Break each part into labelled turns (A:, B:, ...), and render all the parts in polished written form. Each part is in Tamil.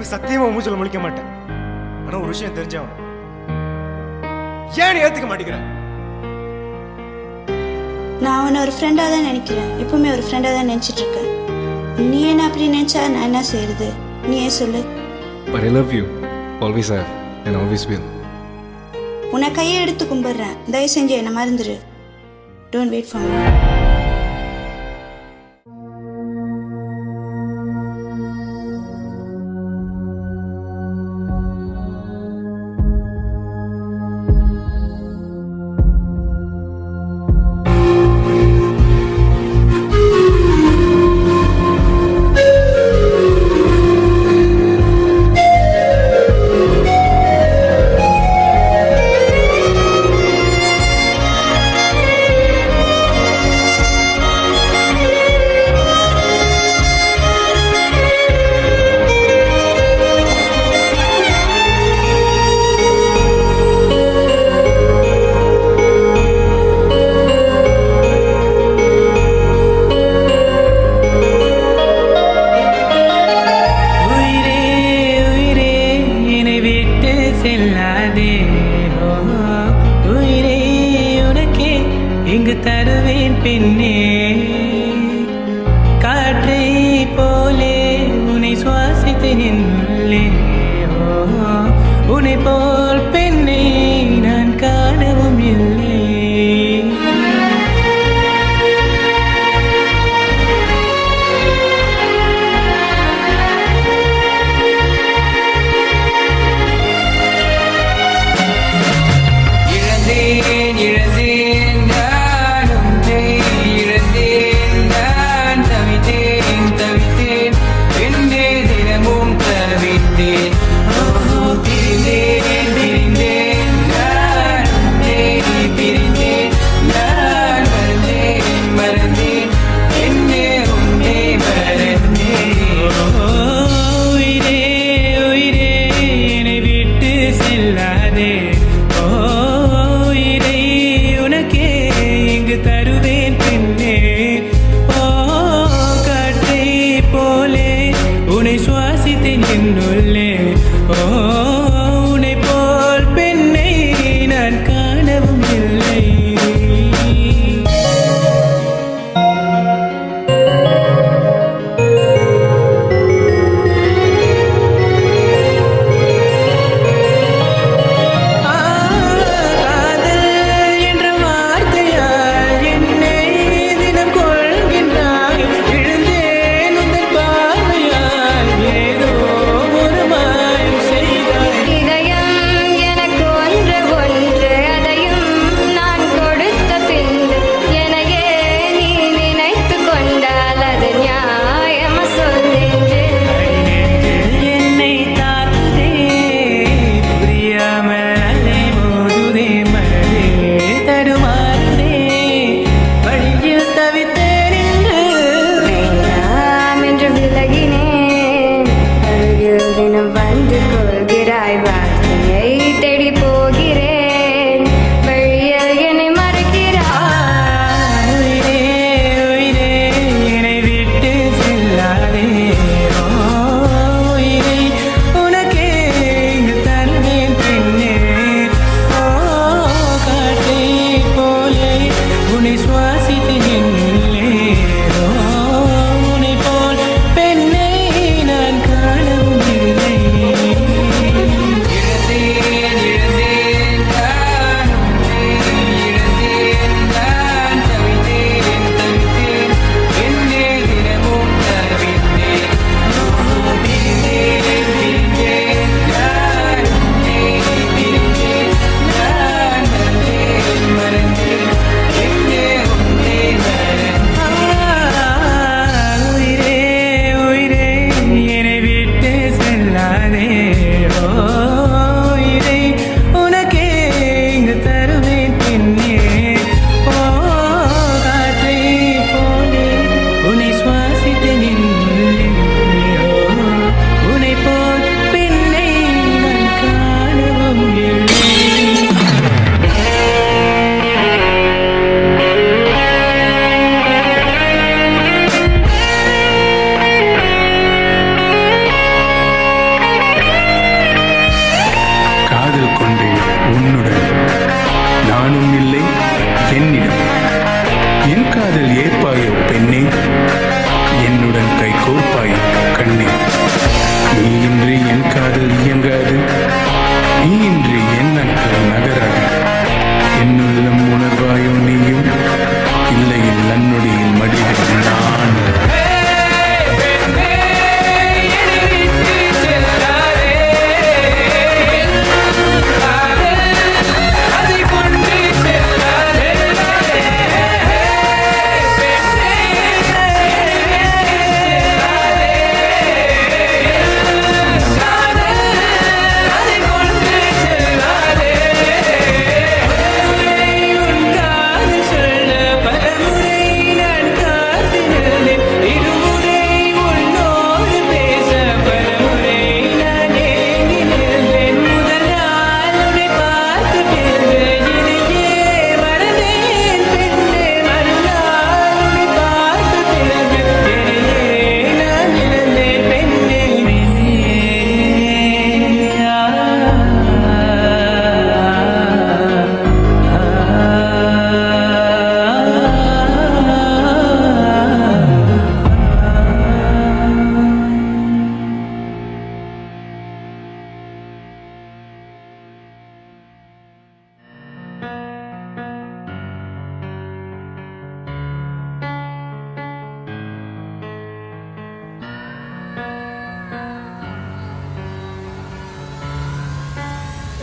A: இனிமே சத்தியமா மூஞ்சில முழிக்க மாட்டேன். ஆனா ஒரு விஷயம் தெரிஞ்சவன் ஏன் நீ ஏத்துக்க மாட்டேங்கிறேன்?
B: நான் அவனை ஒரு ஃப்ரெண்டாக தான் நினைக்கிறேன். எப்பவுமே ஒரு ஃப்ரெண்டாக தான் நினச்சிட்டு இருக்கேன். நீ என்ன அப்படி நினச்சா நான் என்ன செய்யறது? நீ ஏன் சொல்லு.
C: But I love you. Always have and always will.
B: உன்னை கையை எடுத்து கும்பிடுறேன். தயவு செஞ்சு என்னை மறந்துடு. Don't wait for me.
D: இங்கு தருவேன் பெண்ணே, காற்றை போலே உன்னை சுவாசித்தேன் என் உள்ளே. உன்னை போல் பெண்ணை நான் காணவும் இல்லை. உன்னை சுவாசித்தேன் என்னுள்ளே. உன்னை போல் பெண்ணை நான் காணவும் இல்லை.
E: கொண்டேன் உன்னுடன். நானும் இல்லை என்னிடம். என் காதல் ஏற்பாயோ பெண்ணே, என்னுடன் கை கோர்ப்பாயோ கண்ணே. நீ இன்றி என் காதல் இயங்காது, நீ இன்றி என் நாட்கள் நகராது. என்னுள்ளம் உணர்வாயோ நீயும், இல்லையில் நன்னொடியில் மடிவில் நானும்.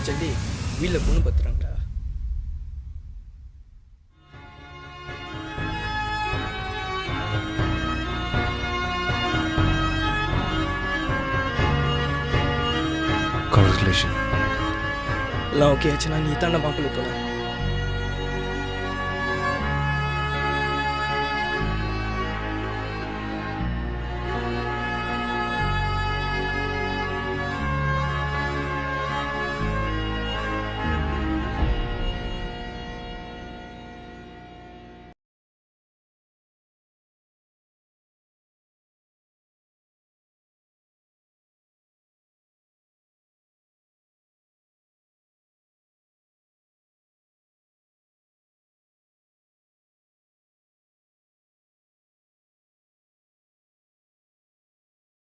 F: செடி வீட்டில் பொண்ணு பார்த்துறாங்கடா.
C: Congratulations.
F: எல்லாம் ஓகே ஆச்சுன்னா நீ தானே மாப்பிள்ளை போகலாம்.